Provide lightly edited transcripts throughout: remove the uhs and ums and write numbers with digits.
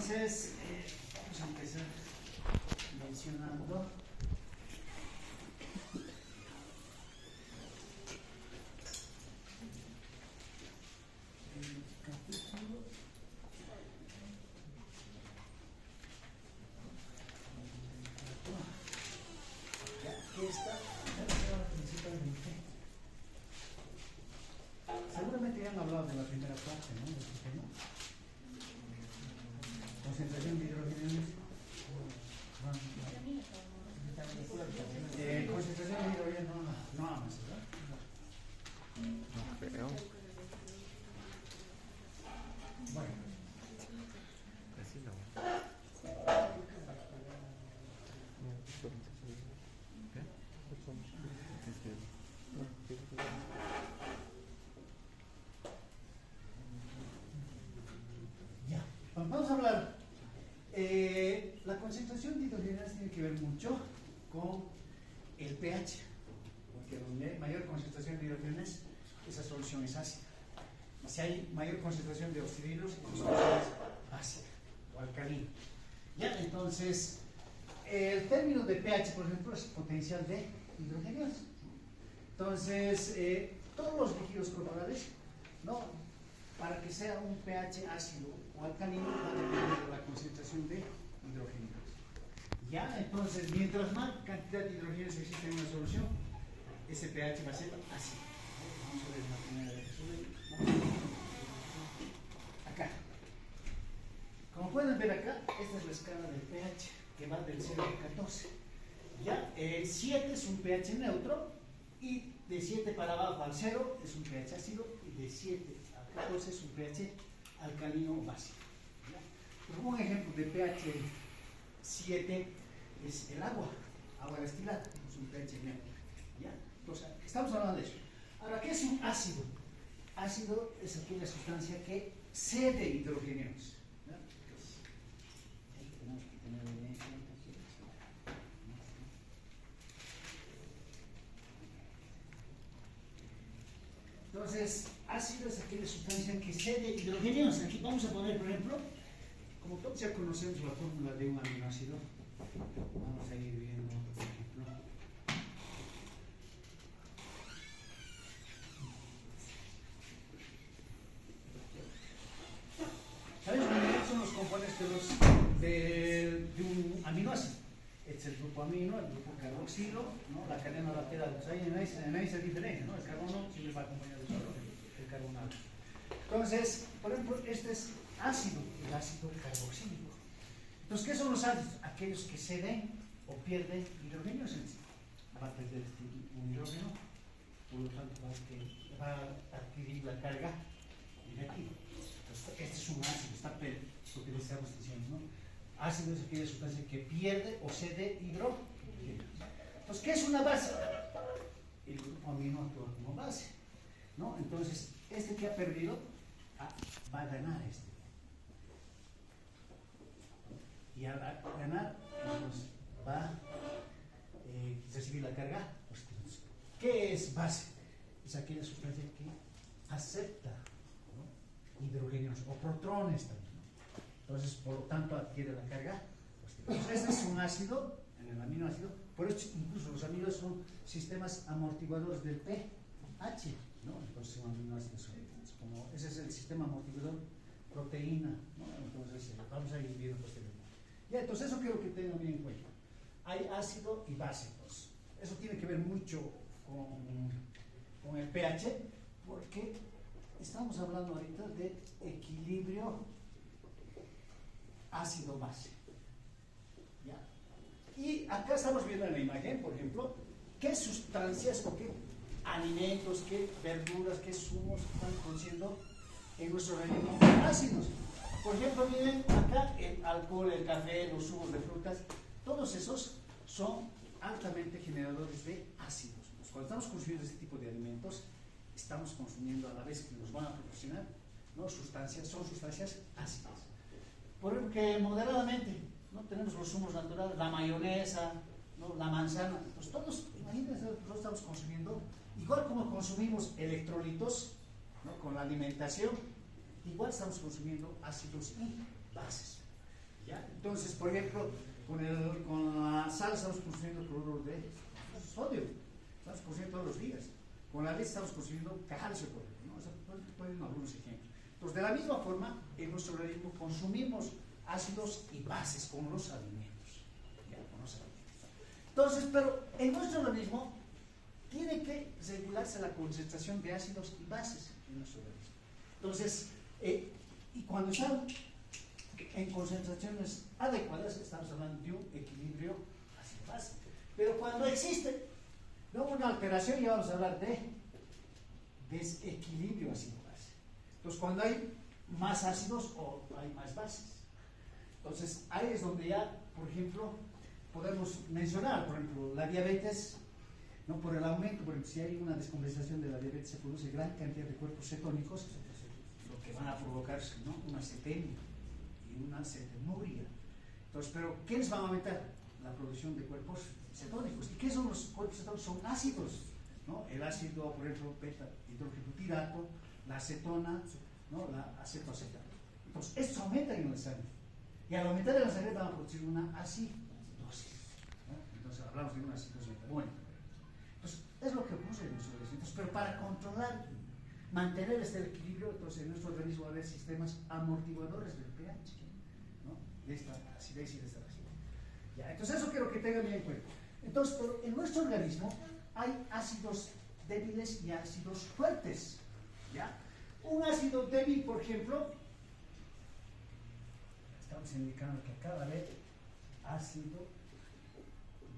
entonces, vamos a empezar mencionando. Seguramente ya han hablado de la primera parte, ¿no? De este tema. Concentración de hidrogenados. Concentración de hidrógeno no amas, ¿verdad? No creo. Bueno. Así no. Ya, vamos a hablar. La concentración de hidrogenados tiene que ver mucho con el pH, porque donde hay mayor concentración de hidrogenados, esa solución es ácida. Si hay mayor concentración de oxidrilos, esa solución es básica o alcalina. Ya, entonces, el término de pH, por ejemplo, es potencial de hidrogenados. Entonces, todos los líquidos corporales, ¿no? Para que sea un pH ácido o alcalino, va a depender de la concentración de hidrogenados. Ya, entonces, mientras más cantidad de hidrogenados existe en una solución, ese pH va a ser ácido. Vamos a ver una primera vez. Acá. Como pueden ver acá, esta es la escala del pH, que va del 0 al 14. Ya, el 7 es un pH neutro, y de 7 para abajo al 0 es un pH ácido, y de 7 al 14 es un pH alcalino básico. ¿Ya? Un ejemplo de pH 7 es el agua destilada, es un pH neutro. ¿Ya? Entonces, estamos hablando de eso. Ahora, ¿qué es un ácido? Ácido es aquella sustancia que cede hidrogenados. ¿Ya? Entonces, ahí tenemos que tener bien en cuenta que entonces, ácido es aquella sustancia que cede hidrogenados. Aquí vamos a poner, por ejemplo, como todos ya conocemos la fórmula de un aminoácido, vamos a ir viendo, por ejemplo, ¿sabes? Son los componentes de un aminoácido. Este es el grupo amino, el grupo carboxilo, ¿no? La cadena lateral. Pues ahí en esa diferencia, ¿no? El carbono siempre va acompañado del carbonato. Entonces, por ejemplo, este es ácido, el ácido carboxílico. Entonces, ¿qué son los ácidos? Aquellos que ceden o pierden hidrogenados en sí. Va a perder un hidrógeno, por lo tanto va a adquirir la carga negativa. Entonces, este es un ácido, está lo que le estamos diciendo, ¿no? Ácido es aquella sustancia que pierde o cede hidrógeno. Entonces, ¿qué es una base? El grupo amino actúa como base, ¿no? Entonces, este que ha perdido va a ganar este. Y al ganar, entonces va a recibir la carga positiva. ¿Qué es base? Es aquella sustancia que acepta, ¿no? Hidrogenados o protones también. Entonces, por lo tanto, adquiere la carga positiva. Entonces, este es un ácido, en el aminoácido, por eso incluso los aminoácidos son sistemas amortiguadores del pH, ¿no? Entonces, son aminoácidos, como ese es el sistema amortiguador proteína, ¿no? Entonces, vamos a ir viendo posteriormente. Ya, entonces, eso quiero que tengan bien en cuenta. Hay ácido y base, pues. Eso tiene que ver mucho con el pH, porque estamos hablando ahorita de equilibrio ácido-base. ¿Ya? Y acá estamos viendo en la imagen, por ejemplo, qué sustancias o qué alimentos, qué verduras, qué zumos están conociendo en nuestro organismo ácidos. Por ejemplo, miren acá el alcohol, el café, los zumos de frutas, todos esos son altamente generadores de ácidos. Cuando estamos consumiendo este tipo de alimentos, estamos consumiendo a la vez que nos van a proporcionar, ¿no? Sustancias, son sustancias ácidas. Porque moderadamente, ¿no? Tenemos los zumos naturales, la mayonesa, ¿no? La manzana, pues todos, imagínense, nosotros estamos consumiendo, igual como consumimos electrolitos, ¿no? Con la alimentación, igual estamos consumiendo ácidos y bases. ¿Ya? Entonces, por ejemplo, con la sal estamos consumiendo cloruro de sodio, estamos consumiendo todos los días. Con la leche estamos consumiendo calcio, por ejemplo, ¿no? O sea, pueden algunos ejemplos. Entonces, de la misma forma, en nuestro organismo consumimos ácidos y bases con los alimentos. ¿Ya? Con los alimentos. Entonces, pero en nuestro organismo tiene que regularse la concentración de ácidos y bases en nuestro organismo. Entonces, y cuando están en concentraciones adecuadas, estamos hablando de un equilibrio ácido-base. Pero cuando existe una alteración, ya vamos a hablar de desequilibrio ácido-base. Entonces, cuando hay más ácidos o hay más bases. Entonces, ahí es donde ya, por ejemplo, podemos mencionar, por ejemplo, la diabetes, no por el aumento, porque si hay una descompensación de la diabetes, se produce gran cantidad de cuerpos cetónicos, lo que van a provocar, ¿no?, una cetemia y una cetemuria. Entonces, pero ¿quiénes van a aumentar? La producción de cuerpos cetónicos. ¿Y qué son los cuerpos cetónicos? Son ácidos, ¿no? El ácido, por ejemplo, beta-hidroxibutirato, la acetona, ¿no?, la acetoacetato. Entonces, estos aumentan en la sangre. Y al aumentar en la sangre van a producir una acidosis, ¿no? Entonces, hablamos de una acidosis metabólica. Entonces, es lo que ocurre en nuestro organismo. Pero para controlar, mantener este equilibrio, entonces en nuestro organismo va a haber sistemas amortiguadores del pH, ¿no?, de esta acidez y de esta base. Ya, entonces eso quiero que tengan bien en cuenta. Entonces, pero en nuestro organismo hay ácidos débiles y ácidos fuertes. ¿Ya? Un ácido débil, por ejemplo, estamos indicando que acá va a haber ácido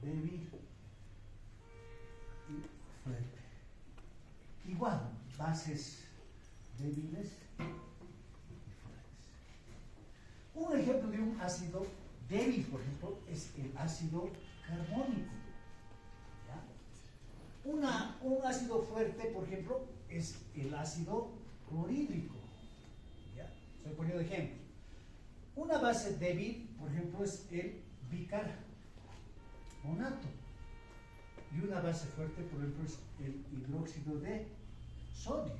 débil y fuerte. Igual, bases débiles y fuertes. Un ejemplo de un ácido débil, por ejemplo, es el ácido carbónico. ¿Ya? Un ácido fuerte, por ejemplo, es el ácido clorhídrico. ¿Ya? Estoy poniendo ejemplo. Una base débil, por ejemplo, es el bicarbonato. Y una base fuerte, por ejemplo, es el hidróxido de sodio.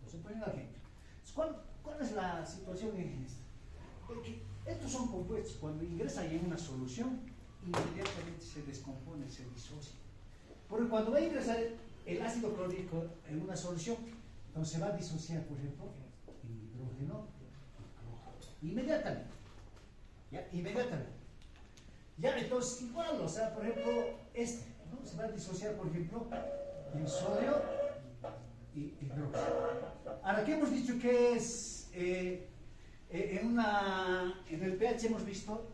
Estoy poniendo ejemplo. ¿Cuál es la situación en esto? Porque estos son compuestos, cuando ingresan en una solución, inmediatamente se descompone, se disocia. Porque cuando va a ingresar el ácido clorhídrico en una solución, entonces se va a disociar, por ejemplo, en hidrógeno y cloro. Inmediatamente. ¿Ya? Inmediatamente. Ya, entonces, igual, o sea, por ejemplo, ¿no?, se va a disociar, por ejemplo, en sodio y hidrógeno. Ahora, ¿qué hemos dicho que es? En el pH hemos visto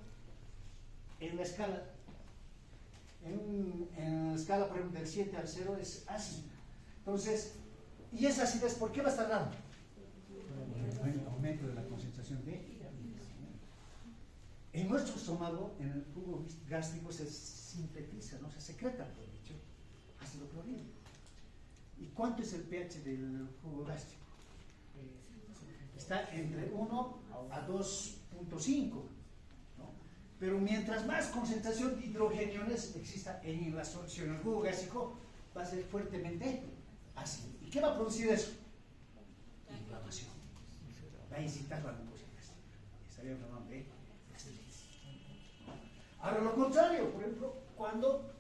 en la escala, en la escala, por ejemplo, del 7 al 0 es ácido. Entonces, ¿y esa acidez por qué va a estar dando? Por el aumento de la concentración de. En nuestro estómago, en el jugo gástrico, se sintetiza, ¿no? Se secreta, por dicho, ácido clorhídrico. ¿Y cuánto es el pH del jugo gástrico? Está entre 1 a 2.5, ¿no? Pero mientras más concentración de hidrogeniones exista en la solución, en el jugo gástrico, va a ser fuertemente ácido. ¿Y qué va a producir eso? Inflamación. Va a incitar la glucosa gástrica. Estaríamos hablando de gastritis. Ahora, lo contrario, por ejemplo, cuando,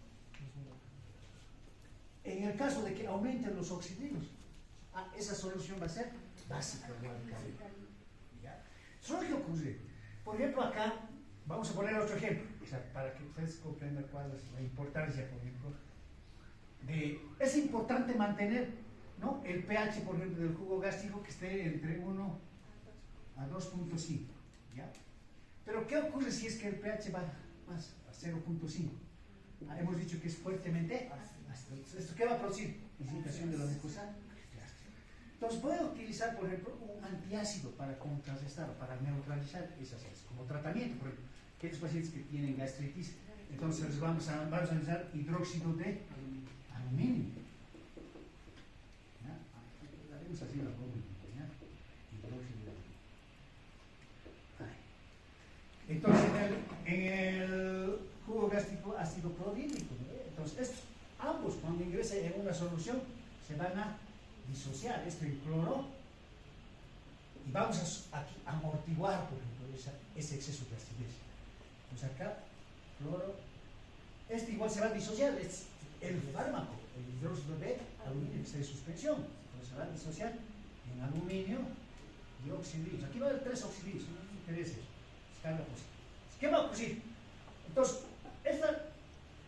en el caso de que aumenten los oxidrinos, esa solución va a ser básica o alcalina. Eso es lo que ocurre. Por ejemplo, acá, vamos a poner otro ejemplo, o sea, para que ustedes comprendan cuál es la importancia, por ejemplo, es importante mantener, ¿no?, el pH, por ejemplo, del jugo gástrico que esté entre 1 a 2.5, ¿ya? Pero ¿qué ocurre si es que el pH va más a 0.5? Hemos dicho que es fuertemente ácido. ¿Esto qué va a producir? Incitación de la mucosa gástrica. Entonces, puede utilizar, por ejemplo, un antiácido para contrarrestar, para neutralizar esas ácidas, como tratamiento, por ejemplo. Aquellos pacientes que tienen gastritis, entonces vamos a usar hidróxido de aluminio. ¿Ya? Haremos así la fórmula, ¿ya? Hidróxido de aluminio. Entonces, en el jugo gástrico, ácido clorhídrico, ¿no? Entonces, ambos, cuando ingresen en una solución, se van a disociar, esto en cloro y vamos a amortiguar, por ejemplo, ese exceso de acidez. Pues acá, cloro, este igual se va a disociar, es el fármaco, el hidróxido de aluminio que está en suspensión, entonces se va a disociar en aluminio y oxidrillos. Aquí va a haber 3 oxidrillos, no sé qué es eso, es carga positiva. ¿Qué va a ocurrir? Entonces,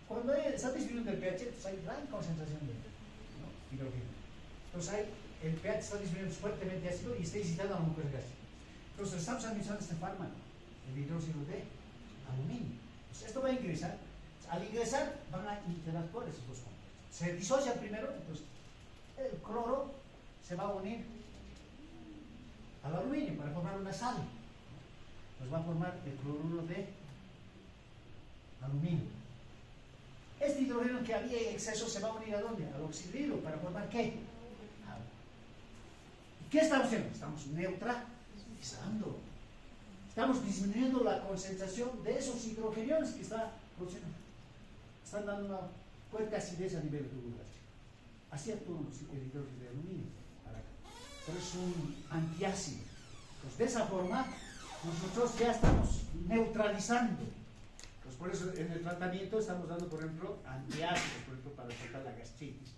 cuando está disminuyendo el pH, pues hay gran concentración de hidrógeno. Entonces el pH está disminuyendo fuertemente ácido y está incitando a la mucosa gástrica. Entonces estamos administrando este fármaco, el hidróxido de aluminio. Entonces esto va a ingresar. Al ingresar van a interactuar esos dos compuestos. Se disocia primero, entonces el cloro se va a unir al aluminio para formar una sal. Nos va a formar el cloruro de aluminio. Este hidrógeno que había en exceso se va a unir ¿a dónde? Al oxidrilo, para formar ¿qué? Agua. ¿Y qué estamos haciendo? Estamos neutralizando. Estamos disminuyendo la concentración de esos hidrogeniones que están dando una fuerte acidez a nivel tubular. Así actúa el hidrógeno de aluminio. Pero es un antiácido. Pues de esa forma, nosotros ya estamos neutralizando. Pues por eso en el tratamiento estamos dando, por ejemplo, antiácidos, por ejemplo, para tratar la gastritis.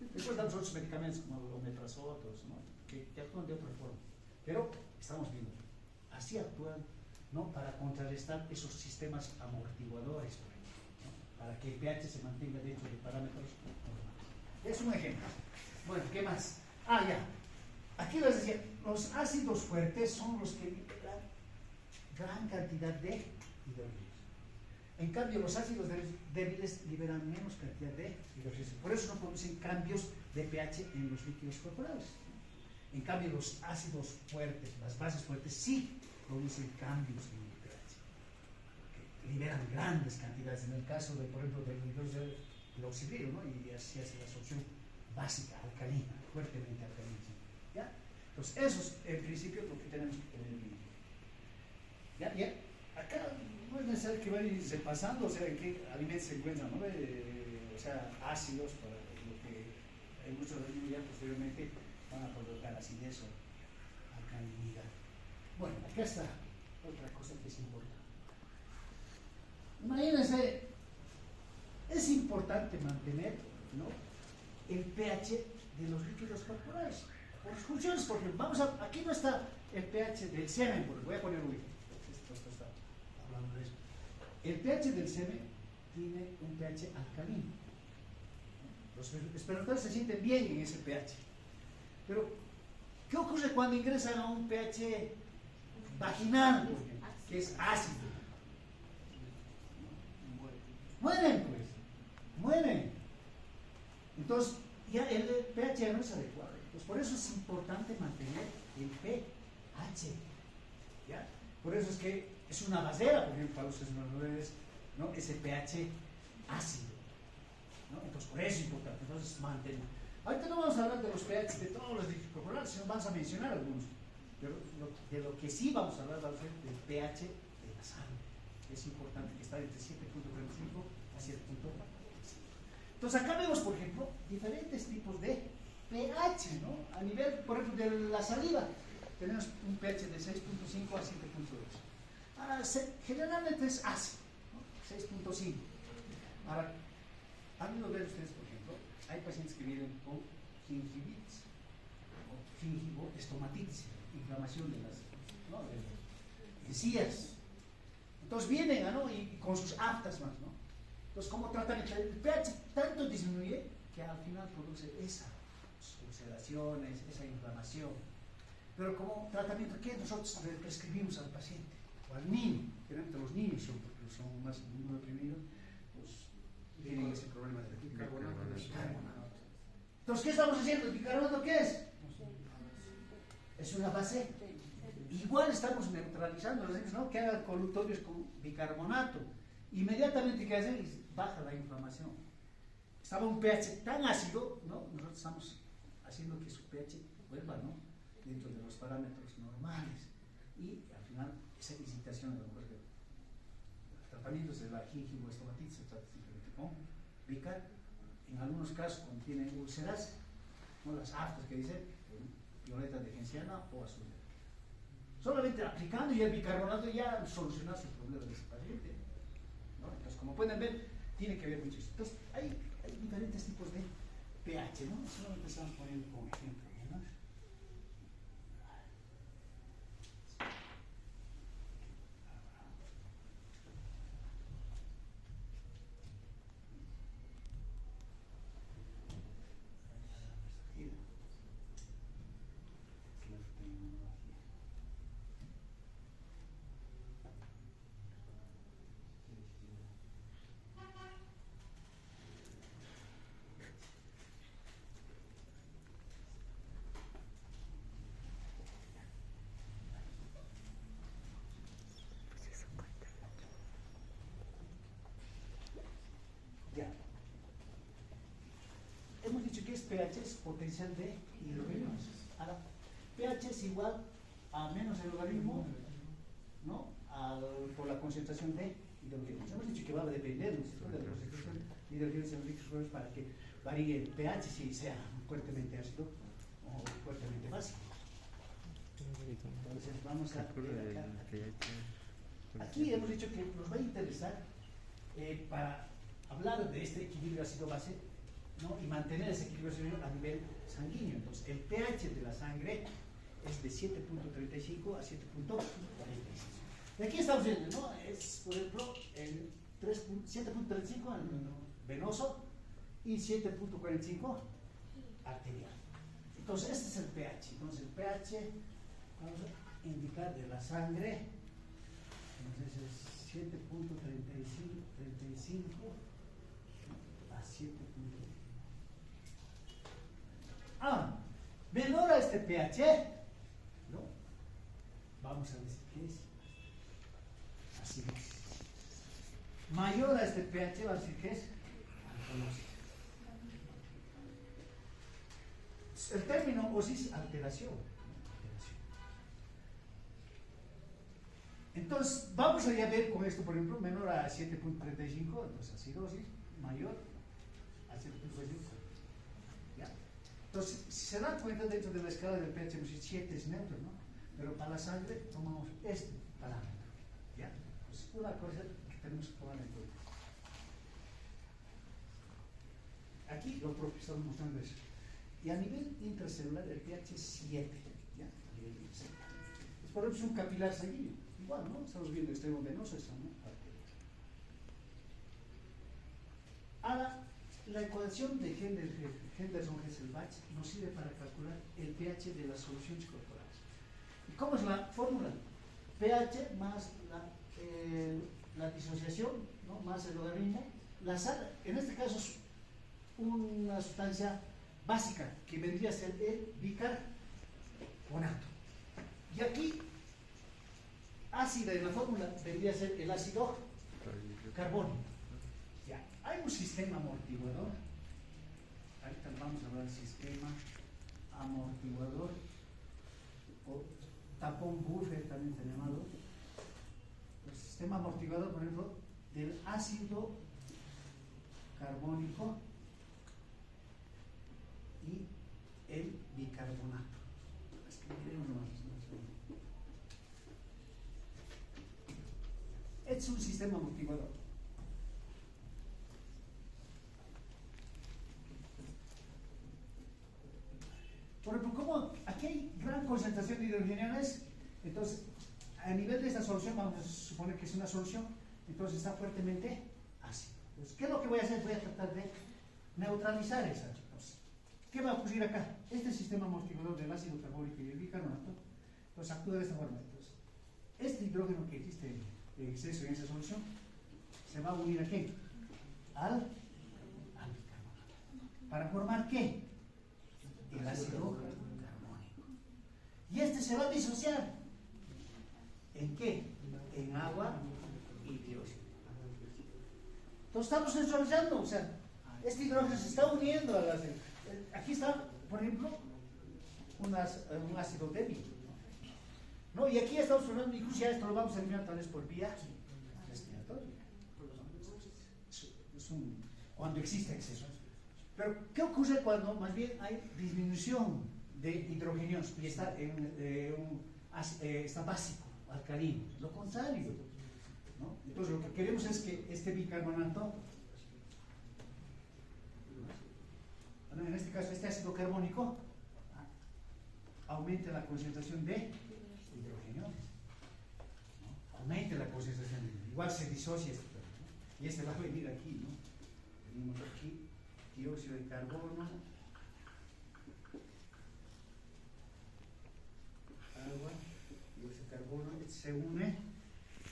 Después damos otros medicamentos como los omeprazol, ¿no? que actúan de otra forma. Pero estamos viendo, así actúan, ¿no? Para contrarrestar esos sistemas amortiguadores, por ejemplo, ¿no? Para que el pH se mantenga dentro de parámetros normales. Es un ejemplo. Bueno, ¿qué más? Ya. Aquí les decía, los ácidos fuertes son los que liberan gran cantidad de hidrógenos. En cambio, los ácidos débiles liberan menos cantidad de hidrógenos. Por eso no producen cambios de pH en los líquidos corporales. En cambio, los ácidos fuertes, las bases fuertes, sí producen cambios en el pH. Que liberan grandes cantidades. En el caso, por ejemplo, del hidrógeno del oxidrilo, ¿no? Y así hace la solución básica, alcalina, fuertemente alcalina. ¿Ya? Entonces, eso es en principio lo que tenemos que tener en mente. ¿Ya? Acá no es necesario que vayan pasando, o sea, en qué alimentos se encuentran, ¿no? O sea, ácidos, para lo que hay muchos de ellos ya posteriormente van a provocar acidez o alcalinidad. Bueno, acá está otra cosa que es importante. Imagínense, es importante mantener, ¿no?, el pH de los líquidos corporales. Por funciones, porque aquí no está el pH del semen, porque voy a poner un ejemplo. Esto está hablando de eso. El pH del semen tiene un pH alcalino. Los espermatozoides se sienten bien en ese pH. Pero, ¿qué ocurre cuando ingresan a un pH vaginal, por ejemplo, que es ácido? Mueren, pues. Mueren. Entonces, ya el pH ya no es adecuado. Pues por eso es importante mantener el pH. ¿Ya? Por eso es que es una basera, por ejemplo, para los espermatozoides, ¿no?, ese pH ácido, ¿no? Entonces, por eso es importante. Entonces, mantener. Ahorita no vamos a hablar de los pH de todos los líquidos corporales, sino vamos a mencionar algunos. Pero de lo que sí vamos a hablar va a ser del pH de la sangre. Es importante que está entre 7.35 a 7.4. Entonces, acá vemos, por ejemplo, diferentes tipos de pH, ¿no? A nivel, por ejemplo, de la saliva, tenemos un pH de 6.5 a 7.2. Generalmente es ácido, ¿no? 6.5. Ahora, han ido a ver ustedes, por ejemplo, hay pacientes que vienen con gingivitis o gingivoestomatitis, inflamación de las, ¿no?, de las encías. Entonces vienen, ¿no?, y con sus aftas más, ¿no? Entonces, como tratamiento, el pH tanto disminuye que al final produce esas ulceraciones, esa inflamación. Pero como tratamiento, ¿qué nosotros prescribimos al paciente o al niño? Generalmente los niños son más inmunodeprimidos, pues tienen ese problema del bicarbonato. Entonces, ¿qué estamos haciendo? ¿El bicarbonato qué es? Es una base. Igual estamos neutralizando, ¿no?, que haga colutorios con bicarbonato. Inmediatamente, ¿qué hacen? Baja la inflamación. Estaba un pH tan ácido, ¿no? Nosotros estamos haciendo que su pH vuelva, ¿no?, dentro de los parámetros normales. Y al final, esa excitación de la mujer, los tratamientos de la gingivoestomatitis se trata simplemente con bicar. En algunos casos, cuando tienen úlceras, ¿no?, las aftas que dicen, violeta de genciana o azul. Solamente aplicando y el bicarbonato ya soluciona su problema de ese paciente, ¿no? Entonces, como pueden ver, tiene que ver mucho eso. Entonces, hay diferentes tipos de pH, ¿no? Solamente estamos poniendo como ejemplo, ¿no? Ya. Hemos dicho que es pH es potencial de hidrogeniones. Ahora, pH es igual a menos el logaritmo, ¿no? Por la concentración de hidrogeniones. Hemos dicho que va a depender, ¿no?, de la concentración de hidrogeniones en los líquidos para que varíe el pH, si sea fuertemente ácido o fuertemente básico. Entonces vamos a ver acá. Aquí hemos dicho que nos va a interesar para hablar de este equilibrio ácido-base, ¿no?, y mantener ese equilibrio a nivel sanguíneo. Entonces, el pH de la sangre es de 7.35 a 7.46. Y aquí estamos viendo, ¿no? Es, por ejemplo, el 7.35 venoso y 7.45 arterial. Entonces, este es el pH. Entonces, el pH, vamos a indicar de la sangre, entonces es 7.35 a 7. Menor a este pH, ¿no? Vamos a decir que es acidosis. Mayor a este pH, vamos a decir que es alcalosis. El término osis, alteración. Entonces, vamos a ver con esto, por ejemplo, menor a 7.35, entonces acidosis, mayor a 7.45. ¿Ya? Entonces, si se dan cuenta, dentro de la escala del pH, 7 es neutro, ¿no? Pero para la sangre tomamos este parámetro. ¿Ya? Pues una cosa que tenemos que tomar en cuenta. Aquí lo propio estamos mostrando eso. Y a nivel intracelular, el pH es 7. ¿Ya? A nivel intracelular. Pues, por ejemplo, es un capilar sanguíneo. Igual, ¿no? Estamos viendo extremo venoso, extremo arterial. Ahora, la ecuación de Henderson-Hasselbalch nos sirve para calcular el pH de las soluciones corporales. ¿Y cómo es la fórmula? pH más la disociación, ¿no?, más el logaritmo. La sal, en este caso, es una sustancia básica que vendría a ser el bicarbonato. Y aquí, ácida en la fórmula vendría a ser el ácido carbónico. Ya, hay un sistema amortiguador. Ahorita vamos a hablar del sistema amortiguador o tapón buffer, también se ha llamado. El sistema amortiguador, por ejemplo, del ácido carbónico y el bicarbonato. Escribiremos nomás. Es un sistema amortiguador. Por ejemplo, como aquí hay gran concentración de hidrogeniones, entonces a nivel de esta solución vamos a suponer que es una solución, entonces está fuertemente ácido. Entonces, ¿qué es lo que voy a hacer? Voy a tratar de neutralizar esa. Entonces, ¿qué va a ocurrir acá? Este sistema amortiguador del ácido carbónico y el bicarbonato, pues actúa de esta forma. Entonces, este hidrógeno que existe en exceso en esa solución se va a unir ¿a qué? Al bicarbonato. ¿Para formar qué? El ácido carbónico. Y este se va a disociar. ¿En qué? En agua y dióxido. Entonces estamos neutralizando, o sea, este hidrógeno se está uniendo a las. Aquí está, por ejemplo, un ácido débil. ¿No? Y aquí estamos formando, incluso ya esto lo vamos a eliminar tal vez por vía respiratoria. Cuando existe exceso. Pero, ¿qué ocurre cuando más bien hay disminución de hidrogenados y está está básico, alcalino. Lo contrario, ¿no? Entonces lo que queremos es que este bicarbonato, en este caso este ácido carbónico, aumente la concentración de hidrogenados, ¿no? Aumente la concentración de hidrogenados. Igual se disocia este, ¿no? Y este va a venir aquí, ¿no? Venimos aquí, dióxido de carbono, agua, dióxido de carbono, se une,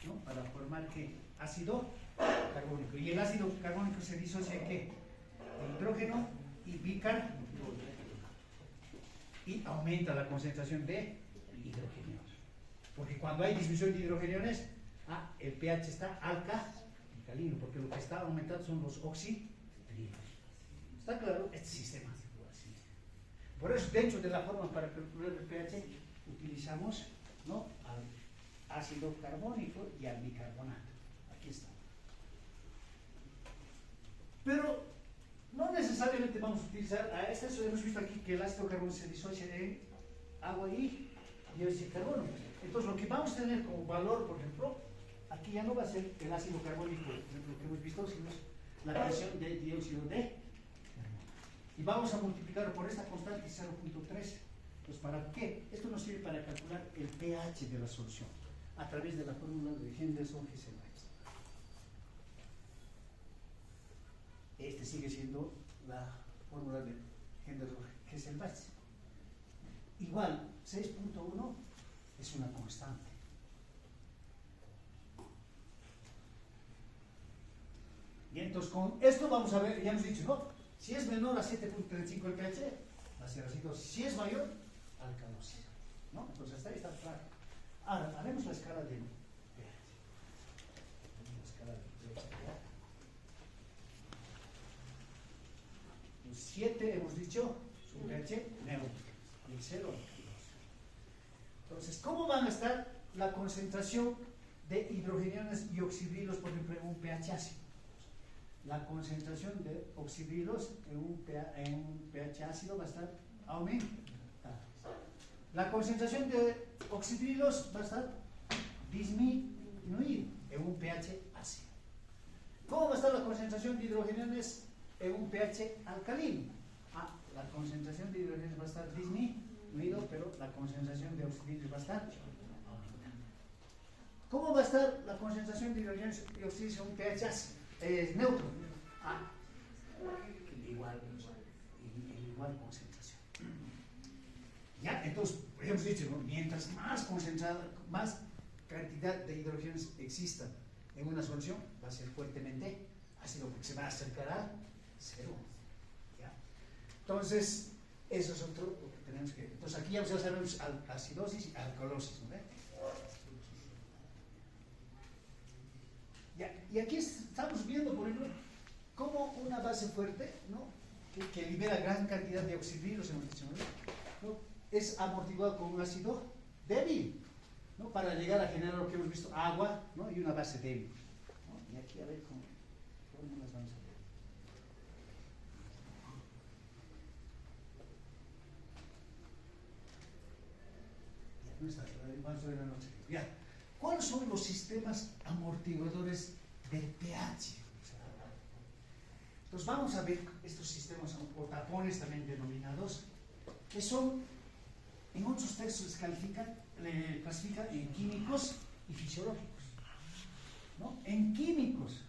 ¿no? Para formar ¿qué? Ácido carbónico. Y el ácido carbónico se disocia en ¿qué? De hidrógeno y bicarbonato. Y aumenta la concentración de hidrogenados. Porque cuando hay disminución de hidrogenados, el pH está alcalino, porque lo que está aumentando son los oxidrinos. ¿Está claro? Este sistema. Por eso, dentro de la forma para calcular el pH, utilizamos, ¿no?, al ácido carbónico y al bicarbonato. Aquí está. Pero no necesariamente vamos a utilizar a este. Hemos visto aquí que el ácido carbónico se disocia en agua y dióxido de carbono. Entonces, lo que vamos a tener como valor, por ejemplo, aquí ya no va a ser el ácido carbónico, por ejemplo, que hemos visto, sino la presión de dióxido de carbono. Y vamos a multiplicarlo por esta constante 0.3. Entonces, ¿para qué? Esto nos sirve para calcular el pH de la solución a través de la fórmula de Henderson-Hesselbalch. Este sigue siendo la fórmula de Henderson-Hesselbalch. Igual, 6.1 es una constante. Y entonces con esto vamos a ver, ya hemos dicho, ¿no? Si es menor a 7.35 el pH, va a ser acidosis. Si es mayor, alcalosis, ¿no? Entonces hasta ahí está claro. Ahora, haremos la escala del pH. La escala del pH. 7 hemos dicho, es un pH neutro. Y el 0, alcalosis. Entonces, ¿cómo van a estar la concentración de hidrogenados y oxidrilos, por ejemplo, en un pH ácido? La concentración de oxidrilos en un pH ácido va a estar aumentada. La concentración de oxidrilos va a estar disminuida en un pH ácido. ¿Cómo va a estar la concentración de hidrogenados en un pH alcalino? La concentración de hidrogenados va a estar disminuida, pero la concentración de oxidrilos va a estar aumentada. ¿Cómo va a estar la concentración de hidrogenados y oxidrilos en un pH ácido? Es neutro. Igual concentración. Ya, entonces, hemos dicho, ¿no? Mientras más concentrada, más cantidad de hidrogenados exista en una solución, va a ser fuertemente ácido, porque se va a acercar al cero. ¿Ya? Entonces, eso es otro lo que tenemos que ver. Entonces, aquí ya sabemos acidosis y alcalosis, ¿no? Y aquí estamos viendo, por ejemplo, cómo una base fuerte, ¿no?, que libera gran cantidad de oxidrilos, ¿no?, es amortiguado con un ácido débil, ¿no?, para llegar a generar lo que hemos visto, agua, ¿no?, y una base débil, ¿no? Y aquí a ver cómo las vamos a ver. Ya, no está, vamos a ver la noche. Ya. ¿Cuáles son los sistemas amortiguadores del pH? Entonces vamos a ver estos sistemas o tapones también denominados, que son, en otros textos les clasifican en químicos y fisiológicos, ¿no? En químicos,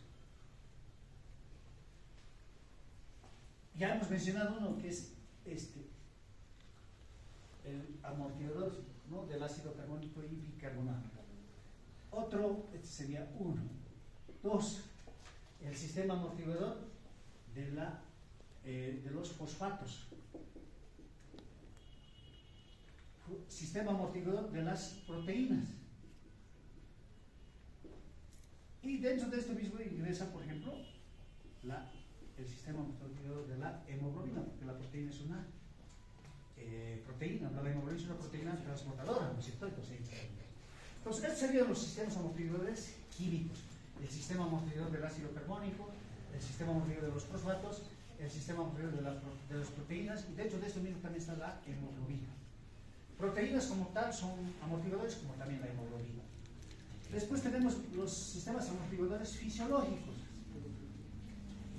ya hemos mencionado uno que es el amortiguador, ¿no?, del ácido carbónico y bicarbonato. Otro, este sería 1. 2, el sistema amortiguador de los fosfatos. Sistema amortiguador de las proteínas. Y dentro de esto mismo ingresa, por ejemplo, el sistema amortiguador de la hemoglobina, porque la proteína es una proteína, la hemoglobina es una proteína transportadora, ¿no es cierto? Entonces, estos serían los sistemas amortiguadores químicos. El sistema amortiguador del ácido carbónico, el sistema amortiguador de los fosfatos, el sistema amortiguador de las proteínas, y dentro de esto mismo también está la hemoglobina. Proteínas como tal son amortiguadores, como también la hemoglobina. Después tenemos los sistemas amortiguadores fisiológicos.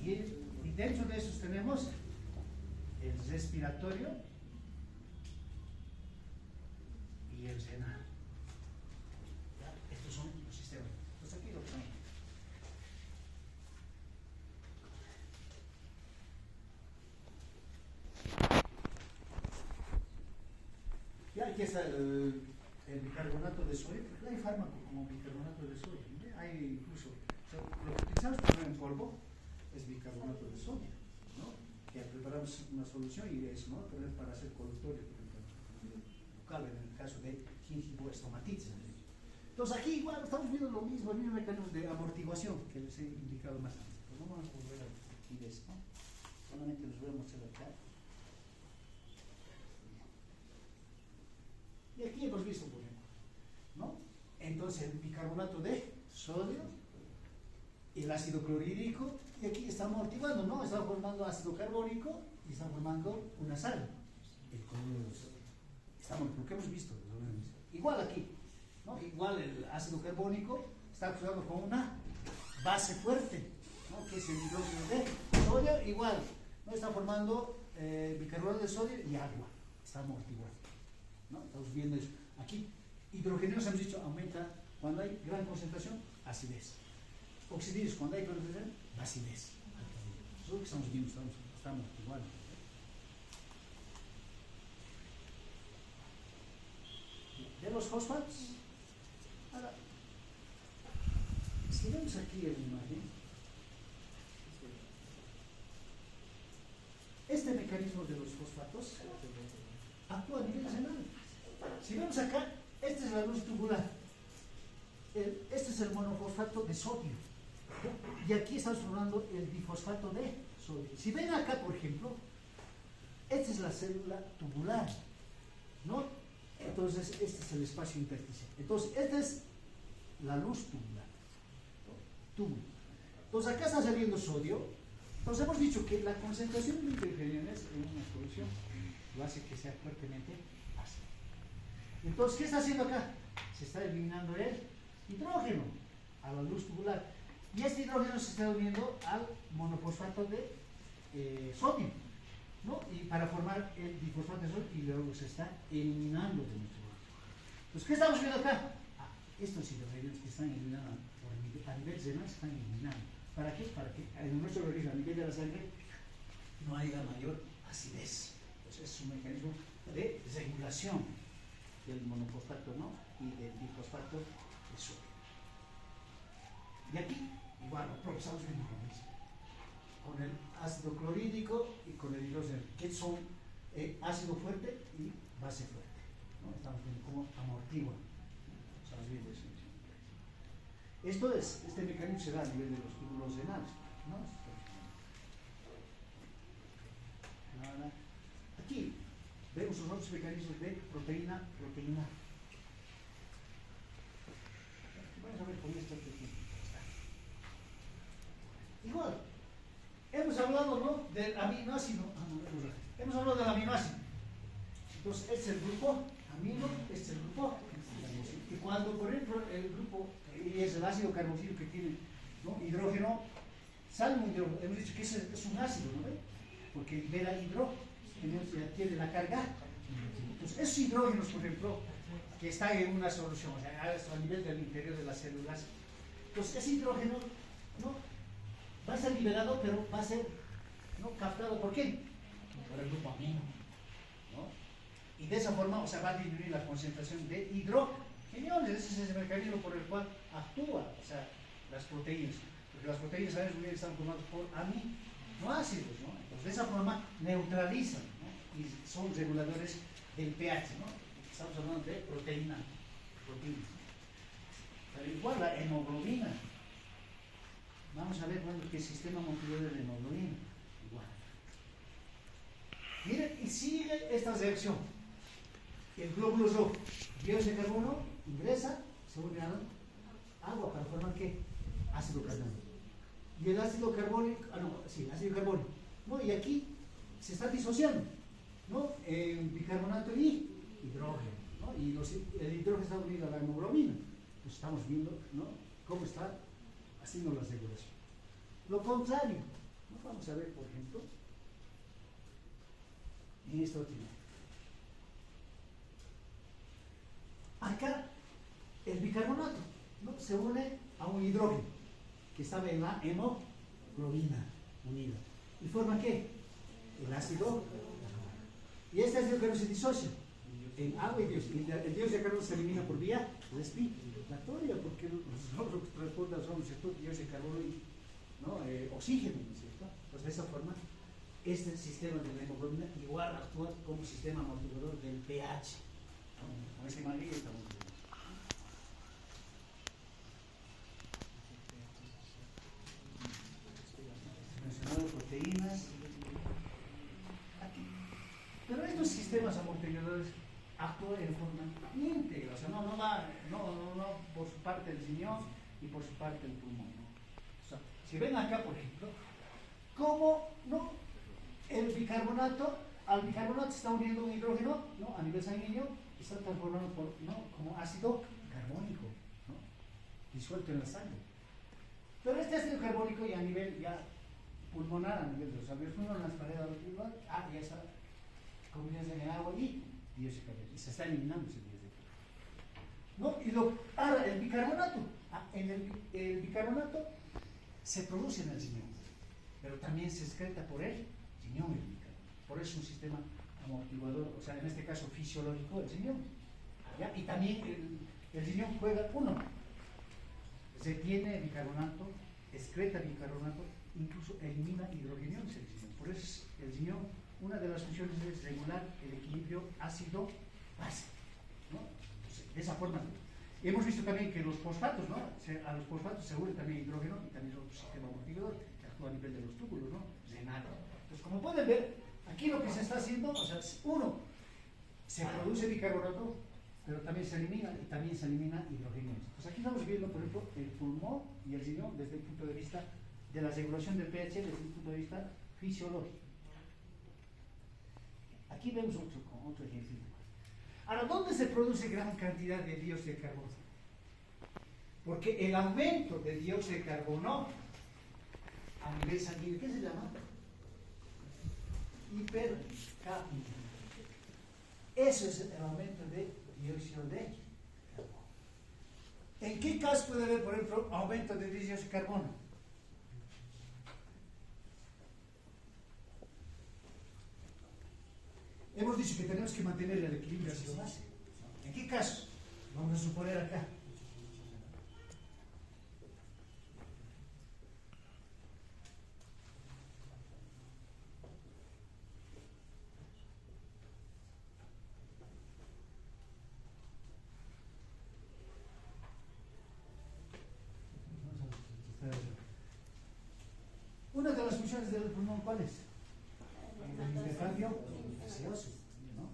Y dentro de esos tenemos el respiratorio y el renal. ¿Ya? Estos son los sistemas. Entonces aquí lo tenemos. Ya aquí está el bicarbonato de sodio. Hay fármaco como bicarbonato de sodio. ¿No? Hay incluso, o sea, lo que utilizamos primero en polvo es bicarbonato de sodio, ¿no? Que preparamos una solución y es, ¿no?, para hacer colutorio, por ejemplo, local en el caso de gingivoestomatitis. Entonces aquí igual estamos viendo lo mismo, el mismo mecanismo de amortiguación que les he indicado más antes. Pues no vamos a volver a repetir esto, solamente les voy a mostrar acá. Y aquí hemos visto, por ejemplo, ¿no? Entonces el bicarbonato de sodio, el ácido clorhídrico, y aquí está amortiguando, ¿no? Está formando ácido carbónico y está formando una sal, el cloruro de sodio. Estamos, lo que hemos visto, igual aquí, ¿no? Igual el ácido carbónico está accionando con una base fuerte, ¿no?, que es el hidrógeno de sodio, igual, ¿no?, está formando bicarbonato de sodio y agua, está amortiguando, ¿no? Estamos viendo eso. Aquí, hidrogenados, hemos dicho, aumenta cuando hay gran concentración, acidez. Oxidizos, cuando hay concentración, acidez. Eso es lo que estamos viendo, estamos igual. De los fosfatos, ahora, si vemos aquí en la imagen, este mecanismo de los fosfatos actúa a nivel renal. Si vemos acá, esta es la luz tubular, este es el monofosfato de sodio, y aquí estamos formando el difosfato de sodio. Si ven acá, por ejemplo, esta es la célula tubular, ¿no? Entonces este es el espacio intersticial. Entonces esta es la luz tubular, túbulo. Entonces acá está saliendo sodio. Entonces hemos dicho que la concentración de hidrogenados en una solución lo hace que sea fuertemente ácido. Entonces, ¿qué está haciendo acá? Se está eliminando el hidrógeno a la luz tubular. Y este hidrógeno se está uniendo al monofosfato de sodio, ¿no? Y para formar el difosfato de sodio, y luego se está eliminando de nuestro organismo. Entonces, ¿qué estamos viendo acá? Estos hidrógenos que están eliminando a nivel renal se están eliminando. ¿Para qué? Para que en nuestro organismo, a nivel de la sangre, no haya mayor acidez. Entonces, es un mecanismo de regulación del monofosfato, ¿no?, y del difosfato de sodio. Y aquí, igual, estamos viendo lo mismo, con el ácido clorhídrico y con el hidrógeno, que son ácido fuerte y base fuerte, ¿no? Estamos viendo cómo amortiguan. Estamos viendo eso. Este mecanismo se da a nivel de los túbulos renales, ¿no? Ahora, aquí vemos los otros mecanismos de proteína. Vamos a ver con esto aquí. Igual, hemos hablado, ¿no?, del aminoácido. Hemos hablado del aminoácido. Entonces, este es el grupo amino, este es el grupo. Y cuando, por ejemplo, el grupo, y es el ácido carboxílico que tiene, ¿no?, hidrógeno, sale un hidrógeno. Hemos dicho que es un ácido, ¿no ve? Porque libera hidrógeno, ya tiene la carga. Entonces, esos hidrógenos, por ejemplo, que están en una solución, o sea, a nivel del interior de las células, entonces ese hidrógeno, ¿no?, va a ser liberado, pero va a ser, ¿no?, captado. ¿Por qué? Por el grupo amino, ¿no? Y de esa forma, o sea, va a disminuir la concentración de hidrógeno. Ese es el mecanismo por el cual actúa, o sea, las proteínas. Porque las proteínas, ¿sabes?, están formadas por aminoácidos, ¿no? Entonces, de esa forma neutralizan, ¿no?, y son reguladores del pH, ¿no? Estamos hablando de proteína. Pero igual la hemoglobina. Vamos a ver, bueno, qué sistema amortiguador de la hemoglobina. Igual. Miren, y sigue esta reacción. El glóbulo rojo, dióxido de carbono, ingresa, se une a agua para formar ¿qué? Ácido carbónico. Y el ácido carbónico, ácido carbónico. ¿no? Y aquí se está disociando, ¿no? Bicarbonato y hidrógeno, ¿no? Y el hidrógeno está unido a la hemoglobina. Pues estamos viendo, ¿no?, cómo está haciendo la regulación. Lo contrario, ¿no? Vamos a ver, por ejemplo, en esta otra imagen. Acá el bicarbonato, ¿no?, se une a un hidrógeno que estaba en la hemoglobina unida. ¿Y forma qué? El ácido. Y este ácido que no se disocia en agua y dióxido. El dióxido de carbono se elimina por vía respiratoria, porque nosotros transportamos somos dióxido de carbono y, ¿no?, oxígeno, ¿no es cierto? Pues de esa forma, este sistema de la hemoglobina igual actúa como sistema amortiguador del pH. Con esta imagen estamos viendo. Mencionado proteínas. Aquí. Pero estos sistemas amortiguadores actúan en forma íntegra, o sea, no por su parte el riñón y por su parte el pulmón, ¿no? O sea, si ven acá, por ejemplo, cómo, ¿no?, al bicarbonato se está uniendo un hidrógeno, ¿no?, a nivel sanguíneo, y está transformado por, ¿no?, como ácido carbónico, ¿no?, disuelto en la sangre. Pero este ácido carbónico ya a nivel pulmonar, a nivel de los alveolos pulmonares, las paredes auriculares, ya está combinación en agua y dióxido de carbono, y se está eliminando ese dióxido de carbono, ¿no? Ahora el bicarbonato, el bicarbonato se produce en el riñón, pero también se excreta por el riñón el bicarbonato. Por eso es un sistema amortiguador, o sea, en este caso fisiológico, el riñón, ¿ya? Y también el riñón juega retiene bicarbonato, excreta bicarbonato, incluso elimina hidrogeniones el riñón. Por eso el riñón, una de las funciones es regular el equilibrio ácido-base, ¿no? Entonces, de esa forma. Hemos visto también que los fosfatos, ¿no?, a los fosfatos se une también hidrógeno y también otro sistema amortiguador que actúa a nivel de los túbulos, ¿no?, renal. Entonces, como pueden ver, aquí lo que se está haciendo, o sea, uno, se produce bicarbonato, pero también se elimina y también se elimina hidrogenio. Pues aquí estamos viendo, por ejemplo, el pulmón y el riñón desde el punto de vista de la regulación del pH, desde el punto de vista fisiológico. Aquí vemos otro ejemplo. Ahora, ¿dónde se produce gran cantidad de dióxido de carbono? Porque el aumento de dióxido de carbono a nivel sanguíneo, ¿qué se llama? Hipercapnia. Eso es el aumento de dióxido de carbono. ¿En qué caso puede haber, por ejemplo, aumento de dióxido de carbono? Hemos dicho que tenemos que mantener el equilibrio ácido-base. ¿En qué caso? Vamos a suponer acá. Una de las funciones del pulmón, ¿cuál es? El intercambio gaseoso, ¿no?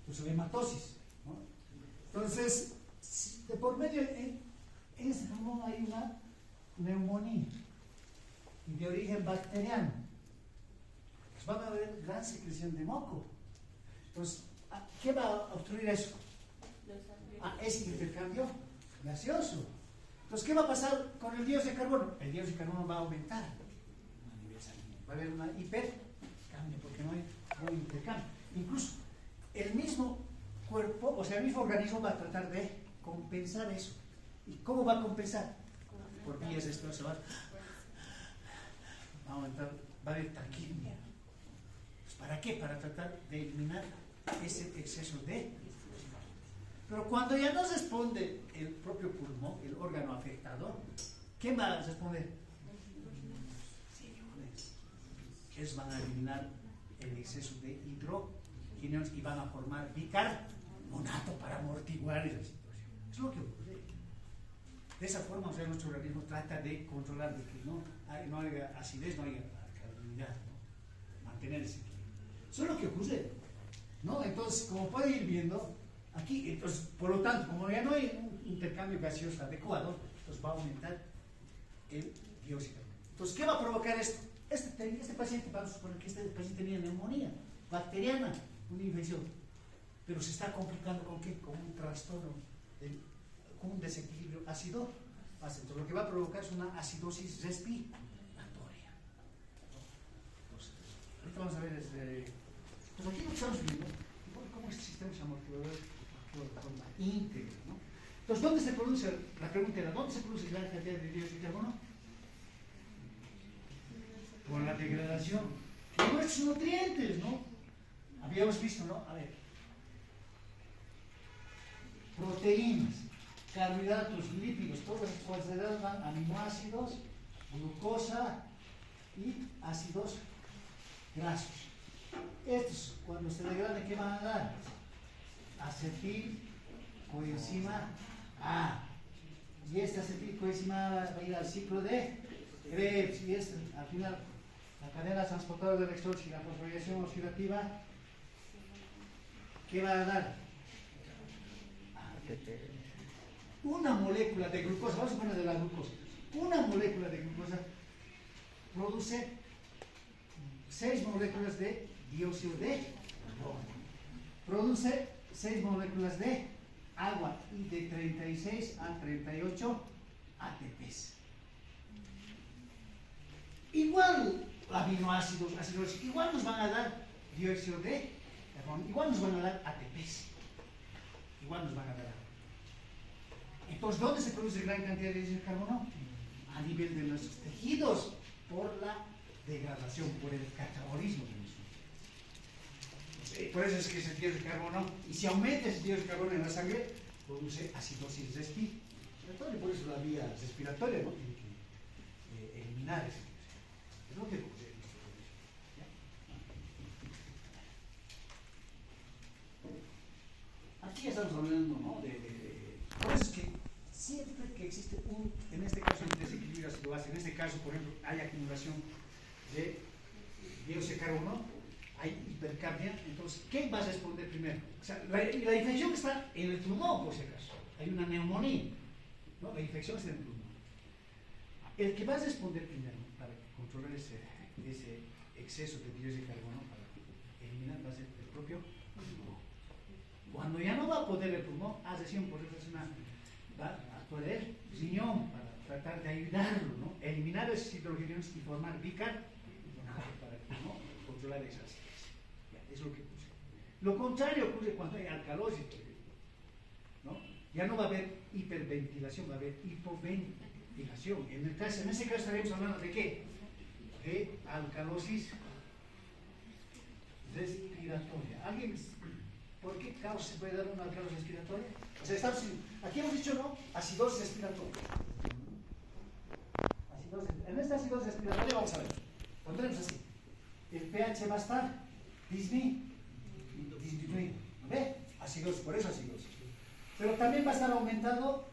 Pues la hematosis, ¿no? Entonces, de por medio en ese pulmón hay una neumonía y de origen bacteriano. Pues van a haber gran secreción de moco. Entonces, ¿qué va a obstruir eso? Ese intercambio gaseoso. Entonces, ¿qué va a pasar con el dióxido de carbono? El dióxido de carbono va a aumentar a nivel sanguíneo. Va a haber una hipercambio porque no hay un intercambio. Incluso el mismo cuerpo, o sea, el mismo organismo va a tratar de compensar eso. ¿Y cómo va a compensar? Por vías explosivas. Va a aumentar, va a haber taquimia. Pues, ¿para qué? Para tratar de eliminar ese exceso de. Pero cuando ya no responde el propio pulmón, el órgano afectado, ¿quién va a responder? Riñones. Ellos van a eliminar el exceso de hidrogenos y van a formar bicarbonato para amortiguar esa situación. Es lo que ocurre. De esa forma, o sea, nuestro organismo trata de controlar de que no haya acidez, no haya alcalinidad, ¿no? Mantener ese equilibrio. Eso es lo que ocurre, ¿no? Entonces, como pueden ir viendo, aquí, entonces, por lo tanto, como ya no hay un intercambio gaseoso adecuado, pues va a aumentar el dióxido. Entonces, ¿qué va a provocar esto? Este paciente, vamos a suponer que este paciente tenía neumonía bacteriana, una infección, pero se está complicando ¿con qué? Con un trastorno, con un desequilibrio ácido. Entonces, lo que va a provocar es una acidosis respiratoria. Entonces, ahorita vamos a ver, pues aquí lo que estamos viendo, cómo este sistema es amortiguador actúa de forma íntegra, ¿no? Entonces, ¿dónde se produce? La pregunta era, ¿dónde se produce gran cantidad de dióxido de carbono? Por la degradación de nuestros nutrientes, ¿no? Habíamos visto, ¿no? A ver, proteínas, carbohidratos, lípidos, todas las cuales se dan aminoácidos, glucosa y ácidos grasos. Estos, cuando se degradan, ¿qué van a dar? Acetil, coenzima A. Y esta acetil, coenzima A va a ir al ciclo de Krebs. Y al final, la cadena transportadora de electrones y la fosforilación oxidativa, ¿qué va a dar? Una molécula de glucosa, vamos a poner de la glucosa. Una molécula de glucosa produce 6 moléculas de dióxido de carbono. Produce 6 moléculas de agua y de 36 a 38 ATPs. Igual aminoácidos, ácidos, igual nos van a dar dióxido de carbono, igual nos van a dar ATPs. Igual nos van a dar. Entonces, ¿dónde se produce gran cantidad de dióxido de carbono? A nivel de nuestros tejidos, por la degradación, por el catabolismo de nosotros. Por eso es que se dióxido de carbono, y si aumenta ese dióxido de carbono en la sangre, produce acidosis respiratoria, por eso la vía respiratoria, ¿no? Tiene que eliminar ese dióxido. Es lo que ocurre en nuestro organismo. Aquí estamos hablando, ¿no? Por eso es que siempre que existe en este caso, un desequilibrio ácido-base, en este caso, por ejemplo, hay acumulación de dióxido de carbono, hay hipercapnia, entonces, ¿qué vas a responder primero? O sea, la infección está en el pulmón, por si acaso. Hay una neumonía, ¿no? La infección está en el pulmón. El que va a responder primero para controlar ese exceso de dióxido de carbono, para eliminar, va a ser el propio pulmón. Cuando ya no va a poder el pulmón, por eso va a actuar el riñón para tratar de ayudarlo, ¿no? Eliminar esos hidrogenados y formar bicarbonato para que no controlar esas acidosis. Es lo que ocurre. Lo contrario ocurre cuando hay alcalosis, ¿no? Ya no va a haber hiperventilación, va a haber hipoventilación. En ese caso estaríamos hablando de ¿qué? De alcalosis respiratoria. ¿Por qué causa se puede dar una alcalosis respiratoria? O sea, aquí hemos dicho, ¿no? Acidosis respiratoria. En esta acidosis respiratoria, vamos a ver, pondremos así. El pH va a estar disminuido. ¿Ve? Acidosis, por eso acidosis. Pero también va a estar aumentando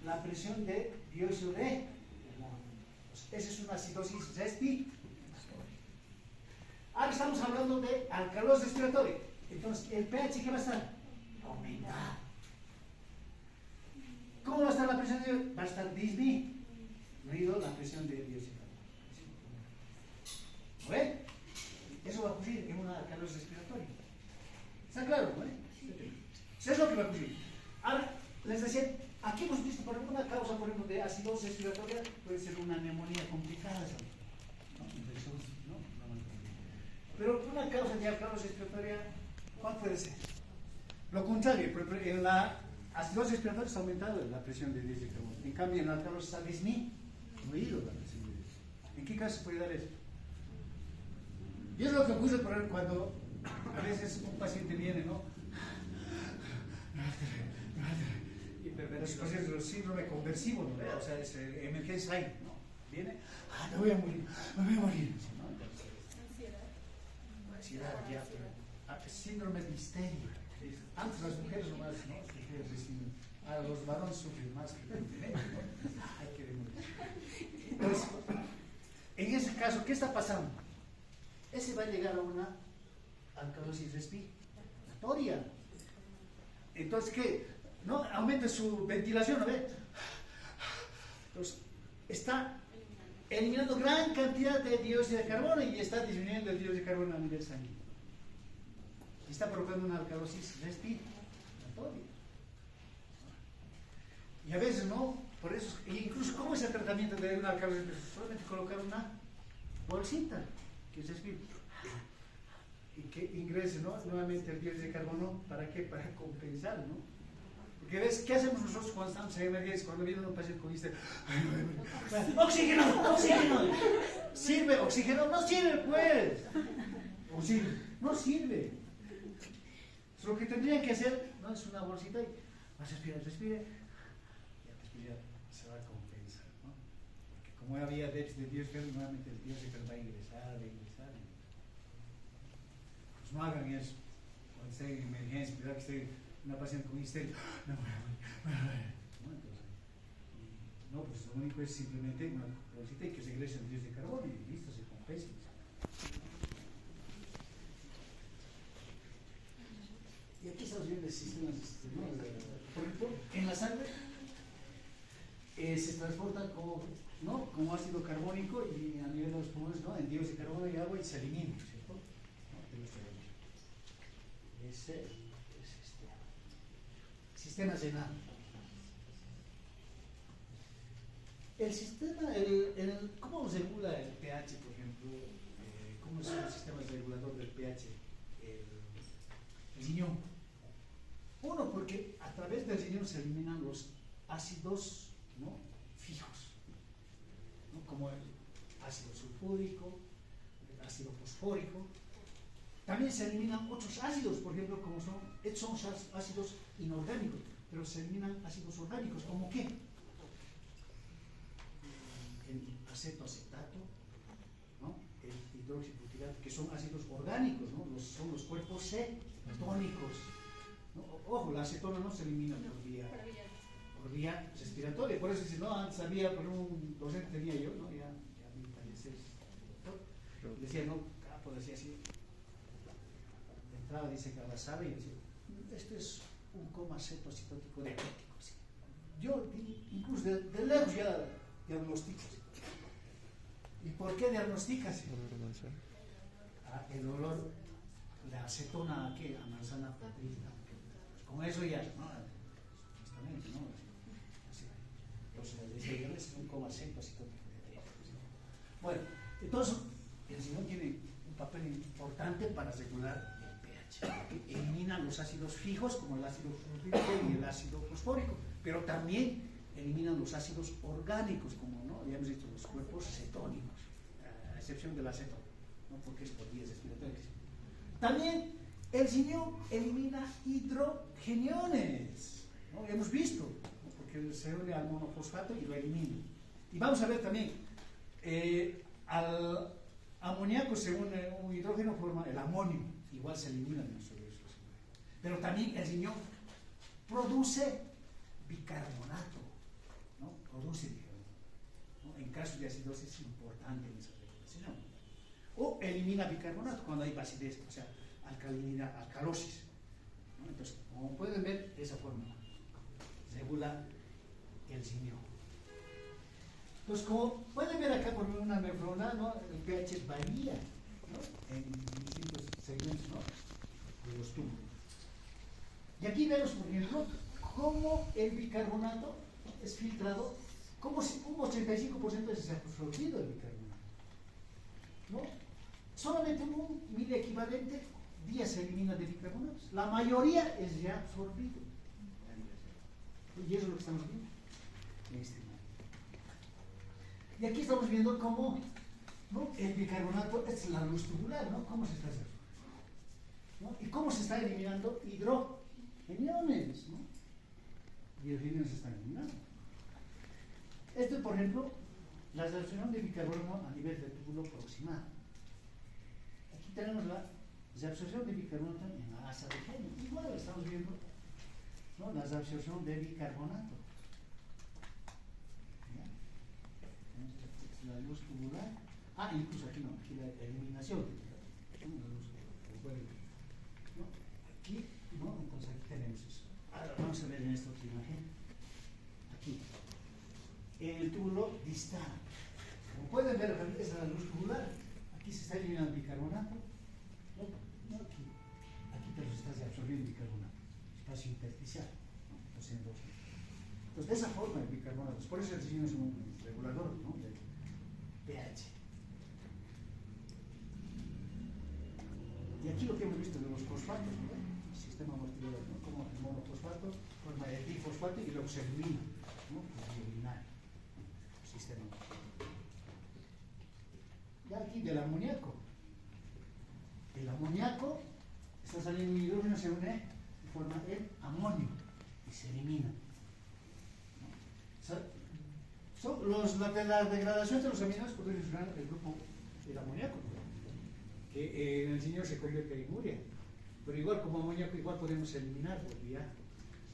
la presión de dióxido de carbono. Esa es una acidosis respiratoria. Ahora estamos hablando de alcalosis respiratoria. Entonces, ¿el pH qué va a estar? Aumentado. ¿Cómo va a estar la presión de dióxido? Va a estar disminuido la presión de dióxido de carbono. ¿Ve? Eso va a ocurrir en una alcalosis respiratoria. ¿Está claro? ¿No? Eso es lo que va a ocurrir. Ahora, les decía, aquí hemos visto, por ejemplo, una causa, por ejemplo, de acidosis respiratoria, puede ser una neumonía complicada, ¿no? Pero una causa de alcalosis respiratoria, ¿cuál puede ser? Lo contrario, en la acidosis respiratoria está aumentando la presión de dióxido de carbono. En cambio, en la alcalosis está disminuido la presión de dióxido. ¿En qué caso se puede dar eso? Y es lo que ocurre, por ejemplo, cuando a veces un paciente viene, ¿no? Los pacientes de síndrome conversivo, ¿no? O sea, es emergencia ahí, ¿no? Viene, me voy a morir, ¿no? Ansiedad, ya, síndrome de histeria. Antes las mujeres nomás, ¿no? A los varones sufren más que ¿no? Hay que demorir. Entonces, en ese caso, ¿qué está pasando? Ese va a llegar a una alcalosis respiratoria. Entonces, ¿qué? ¿No? Aumenta su ventilación, ¿no ve? Entonces, está eliminando gran cantidad de dióxido de carbono y está disminuyendo el dióxido de carbono a nivel sanguíneo. Está provocando una alcalosis respiratoria. Y a veces no, por eso, incluso ¿cómo es el tratamiento de una alcalosis? Solamente colocar una bolsita que se respire y que ingrese, ¿no?, nuevamente el dióxido de carbono. ¿Para qué? Para compensar, ¿no? Porque ves, ¿qué hacemos nosotros cuando estamos en emergencia? Cuando viene un paciente con este, oxígeno, oxígeno, sirve, oxígeno, no sirve, pues, o sirve, no sirve. Lo que tendrían que hacer, ¿no?, es una bolsita y vas a respirar, respire, y al respirar se va a compensar, ¿no? Porque como había déficit de dióxido, nuevamente el dióxido va a ingresar. Pues no hagan eso. Cuando estén en emergencia, cuidado que esté una paciente con histeria, no, entonces, no, pues lo único es simplemente una bolsita y que se ingrese el dióxido de carbono y listo, se compensa. Y aquí estamos viendo el sistema, ¿no? Por ejemplo, en la sangre se transporta como, ¿no?, como ácido carbónico y a nivel de los pulmones, ¿no?, en dióxido de carbono y agua y se elimina, ¿cierto? ¿No? Ese es sistema renal. El sistema, ¿cómo regula el pH, por ejemplo? ¿Cómo es el sistema regulador del pH? El riñón. Uno, porque a través del riñón se eliminan los ácidos, ¿no?, fijos, ¿no?, como el ácido sulfúrico, el ácido fosfórico. También se eliminan otros ácidos, por ejemplo, como son ácidos inorgánicos, pero se eliminan ácidos orgánicos, ¿como qué? El acetoacetato, ¿no?, el hidroxibutirato, que son ácidos orgánicos, ¿no?, son los cuerpos cetónicos, ¿no? Ojo, la acetona no se elimina por vía respiratoria, por eso si no, antes había, por un docente tenía yo, ¿no?, ya vi fallecer, decía, no, capo, decía así, entraba, dice que a la sala y decía, esto es un coma cetoacetótico diabético. Yo incluso de lejos ya diagnostico. ¿Y por qué diagnosticas? El olor, la acetona, ¿qué? A manzana podrida. Con eso ya, ¿no? Justamente, ¿no? Entonces, dice, es un coma cetoacetótico diabético. Bueno, entonces, el riñón tiene un papel importante para regular el pH. Elimina los ácidos fijos, como el ácido sulfúrico y el ácido fosfórico, pero también eliminan los ácidos orgánicos, como, ¿no?, ya hemos dicho, los cuerpos cetónicos, a excepción del acetona, ¿no?, porque es por vías respiratorias. También el riñón elimina hidrogeniones, ¿no?, hemos visto, ¿no?, porque se une al monofosfato y lo elimina. Y vamos a ver también, al amoníaco se une un hidrógeno, forma el amonio, igual se elimina en nuestro organismo. Pero también el riñón produce bicarbonato, ¿no?, produce bicarbonato, ¿no?, en caso de acidosis es importante en esa regulación. O elimina bicarbonato cuando hay acidez, o sea, alcalinidad, alcalosis, ¿no? Entonces, como pueden ver, de esa forma regula el riñón. Entonces, como pueden ver acá por una nefrona, ¿no?, el pH varía, ¿no?, en distintos segmentos, ¿no?, de los túbulos. Y aquí vemos, por ejemplo, cómo el bicarbonato es filtrado, como si un 85% es absorbido el bicarbonato, ¿no? Solamente un miliequivalente día se elimina de bicarbonatos. La mayoría es ya absorbido. Y eso es lo que estamos viendo en este momento. Y aquí estamos viendo cómo, ¿no?, el bicarbonato es la luz tubular, ¿no?, cómo se está haciendo, ¿no?, y cómo se está eliminando hidrogeniones, ¿no?, y los hidrogeniones se están eliminando. Esto, por ejemplo, la absorción de bicarbono a nivel del túbulo proximal. Aquí tenemos la absorción de bicarbonato en la asa de genio. Igual estamos viendo, ¿no?, la absorción de bicarbonato. La luz tubular. Incluso aquí no, aquí la eliminación. ¿No? Aquí, ¿no? Entonces aquí tenemos eso. Ahora vamos a ver en esta otra imagen. Aquí. En el túbulo distal. Como pueden pueden ver, es la luz tubular. Aquí se está eliminando el bicarbonato. No, no aquí. Aquí te lo estás absorbiendo el bicarbonato. Espacio intersticial. ¿No? Entonces, de esa forma el bicarbonato. Por eso el diseño es un regulador, ¿no?, del pH. Y aquí lo que hemos visto de los fosfatos, ¿no?, el sistema amortiguador, ¿no?, como el monofosfato forma el difosfato y luego se elimina, ¿no?, el eliminar el sistema. Y aquí del amoníaco. El amoníaco está saliendo un hidrógeno, se une y forma el amonio y se elimina. La degradación de los aminoácidos puede funcionar el grupo del amoníaco, que en el señor se convierte en urea, pero igual como amoníaco igual podemos eliminar por vía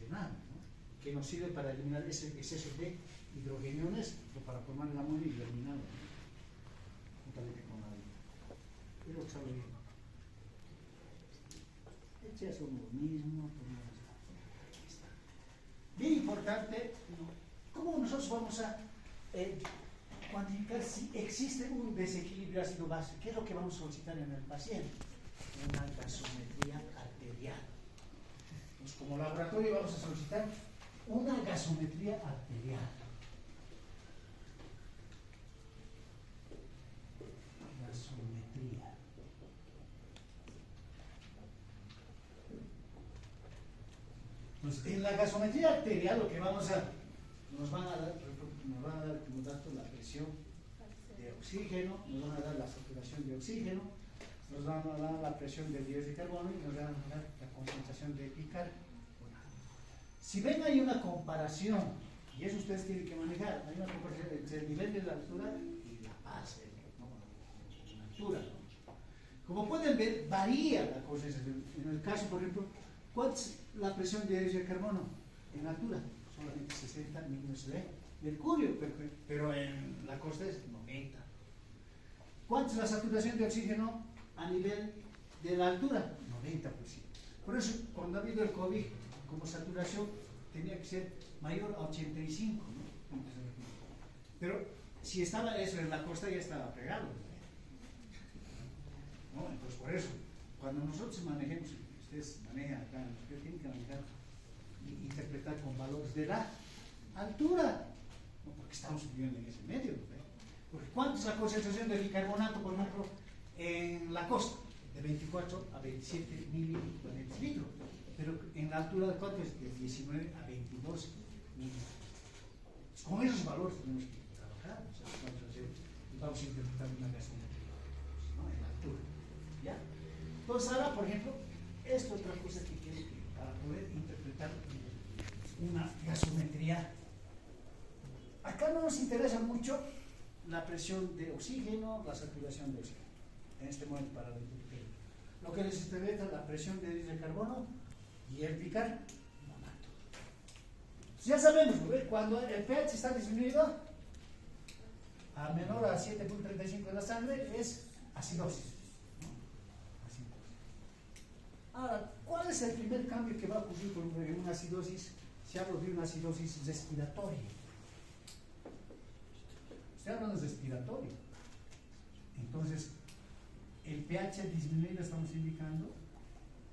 renal, ¿no?, que nos sirve para eliminar ese exceso de hidrogeniones o para formar el amonio y eliminarlo, ¿no?, juntamente con la vida. Pero sabe bien. Ya son lo mismo. Aquí está. Bien importante, ¿no?, ¿cómo nosotros vamos a cuantificar si existe un desequilibrio ácido-base? ¿Qué es lo que vamos a solicitar en el paciente? Una gasometría arterial. Entonces, como laboratorio vamos a solicitar una gasometría arterial. Gasometría. Entonces, en la gasometría arterial lo que vamos a nos van a dar como dato la presión de oxígeno, nos van a dar la saturación de oxígeno, nos van a dar la presión de dióxido de carbono y nos van a dar la concentración de bicarbonato. Si ven, hay una comparación, y eso ustedes tienen que manejar, hay una comparación entre el nivel de la altura y la base, ¿no?, la altura, ¿no? Como pueden ver, varía la concentración. En el caso, por ejemplo, ¿cuál es la presión de dióxido de carbono en altura? Solamente 60 milímetros de mercurio, pero en la costa es 90. ¿Cuánto es la saturación de oxígeno a nivel de la altura? 90%. Por eso, cuando ha habido el COVID, como saturación tenía que ser mayor a 85, ¿no? Pero si estaba eso en la costa, ya estaba pegado, ¿no? Entonces, por eso, cuando nosotros manejemos, ustedes manejan acá, ustedes tienen que manejar y interpretar con valores de la altura, ¿no?, porque estamos viviendo en ese medio, ¿no? Porque ¿cuánto es la concentración de bicarbonato, por ejemplo, en la costa? De 24 a 27 mililitros, pero en la altura de cuánto es? De 19 a 22 mililitros. Con esos valores tenemos que trabajar, o sea, vamos a interpretar una gasometría, ¿no?, en la altura, ¿ya? Entonces ahora, por ejemplo, esto es otra cosa que quiero que para poder interpretar una gasometría. Acá no nos interesa mucho la presión de oxígeno, la saturación de oxígeno, en este momento para el interpretar. Lo que les interesa es la presión de dióxido de carbono y el bicarbonato. Ya sabemos, ¿no?, cuando el pH está disminuido a menor a 7.35 de la sangre es acidosis, ¿no? Acidosis. Ahora, ¿cuál es el primer cambio que va a ocurrir con una acidosis? Se habla de una acidosis respiratoria. Se habla de respiratoria. Entonces, el pH disminuido estamos indicando,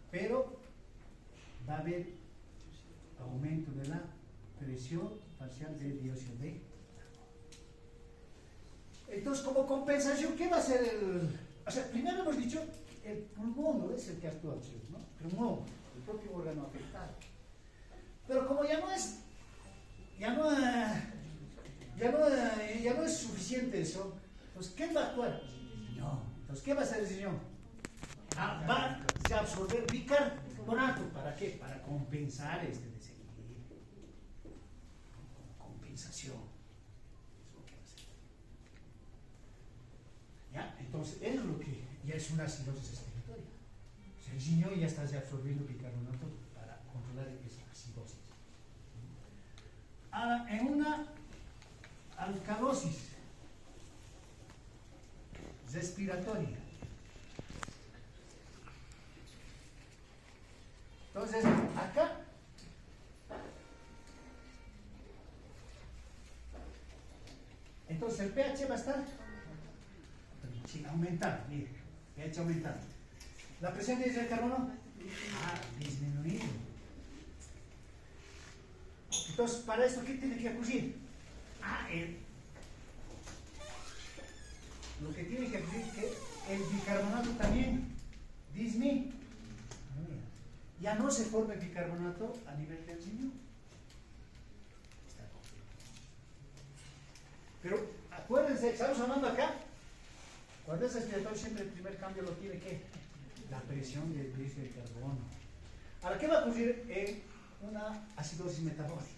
pero va a haber aumento de la presión parcial de dióxido de carbono. Entonces, como compensación, ¿qué va a hacer el...? O sea, primero hemos dicho, el pulmón no es el que actúa, ¿no? El pulmón, el propio órgano afectado. Pero como ya no es suficiente eso, pues ¿qué va a actuar? No. Entonces, ¿qué va a hacer el señor? Va a absorber bicarbonato. ¿Para qué? Para compensar este desequilibrio. Como compensación. Es lo que va a hacer. ¿Ya? Entonces, es lo que ya es una acidosis respiratoria. O sea, el riñón ya está absorbiendo bicarbonato para controlar esa acidosis. Ahora, en una alcalosis respiratoria, entonces acá entonces el pH va a estar Sí, aumentar, mire, pH aumentar. La presión de dióxido de carbono, disminuido. Entonces, para esto, ¿qué tiene que ocurrir? Lo que tiene que ocurrir es que el bicarbonato también disminuye. Ya no se forma el bicarbonato a nivel del riñón. Pero acuérdense, estamos hablando acá. Cuando es respiratorio, siempre el primer cambio lo tiene que la presión del dióxido de carbono. Ahora, ¿qué va a ocurrir en una acidosis metabólica?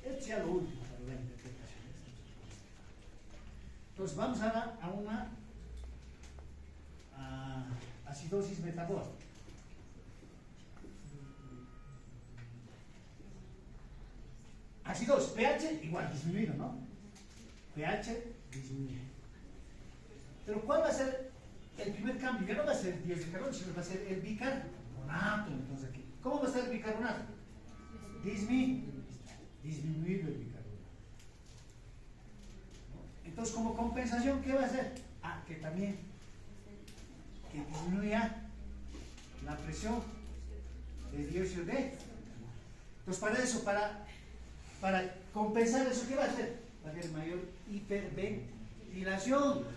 Esto es ya lo último para la interpretación. Entonces, vamos a una acidosis metabólica. Acidosis, pH igual, disminuido, ¿no? pH disminuye. Pero ¿cuál va a ser el primer cambio? Ya no va a ser el dióxido de carbono, sino va a ser el bicarbonato. Entonces aquí, ¿cómo va a estar el bicarbonato? Disminuido el bicarbonato. Entonces, como compensación, ¿qué va a hacer? Que también que disminuya la presión de dióxido de carbono. Entonces, para eso, para compensar eso, ¿qué va a hacer? Va a haber mayor hiperventilación.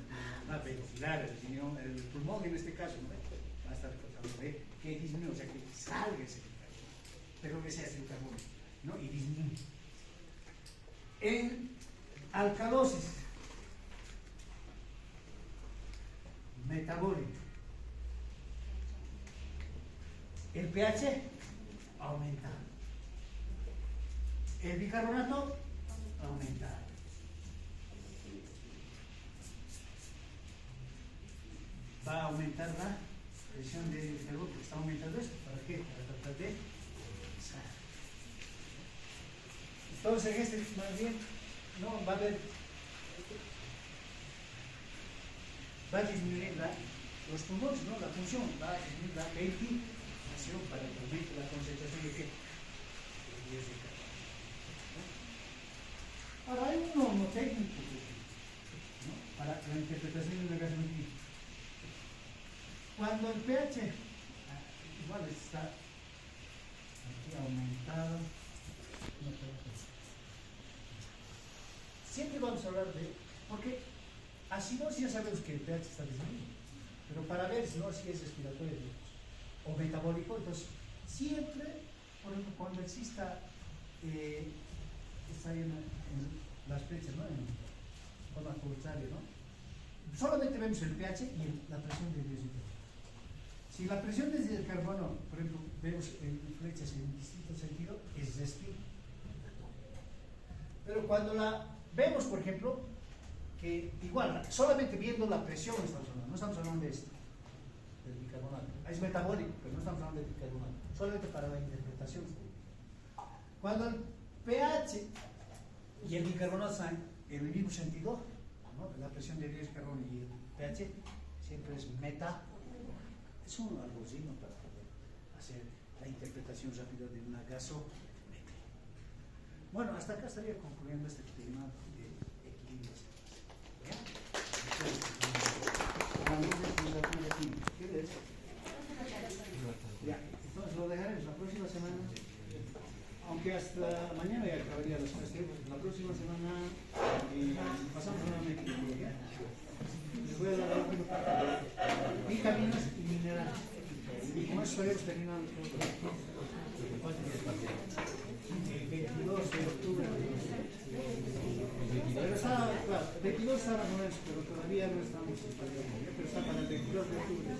Va a ventilar el riñón, el pulmón en este caso, ¿no? Va a estar tratando de que disminuya, o sea, que salga ese bicarbonato, pero que sea ese carbono, ¿no? Y disminuye. En alcalosis metabólica, el pH aumenta. El bicarbonato aumenta. Va a aumentar la presión de carbono, porque está aumentando esto. ¿Para qué? Para tratar de pesar. Entonces, en este, más bien, no va a haber. Va a disminuir los pulmones, ¿no? La función, va a disminuir la ventilación para que aumente la concentración de qué? De dióxido de carbono. Ahora, hay un normo técnico, ¿no? Para la interpretación de una gasometría. Cuando el pH igual está aquí aumentado, siempre vamos a hablar de, porque acidosis ya sabemos que el pH está disminuido, pero para ver si es respiratorio o metabólico, entonces siempre, por ejemplo, cuando exista está ahí en las flechas, ¿no? En forma contraria, ¿no? Solamente vemos el pH y la presión de dióxido de carbono. Si la presión del carbono, por ejemplo, vemos en flechas en distinto sentido, es respiratorio. Pero cuando la vemos, por ejemplo, que igual, solamente viendo la presión estamos hablando, no estamos hablando de esto, del bicarbonato. Es metabólico, pero no estamos hablando del bicarbonato, solamente para la interpretación. Cuando el pH y el bicarbonato están en el mismo sentido, ¿no? La presión de dióxido de carbono y el pH siempre es meta. Es un algoritmo para poder hacer la interpretación rápida de una gasometría. Bueno, hasta acá estaría concluyendo este tema de equilibrios. ¿Ya? ¿Qué es? Ya, entonces lo dejaremos la próxima semana. Aunque hasta mañana ya acabaría las cuestiones, la próxima semana pasamos nuevamente. Les voy a dar la última parte. Vitaminas y minerales. Y con eso estaremos terminando todo. El 22 de octubre. Pero está, claro, el 22 está más o menos, pero todavía no estamos, pero está para el 22 de octubre.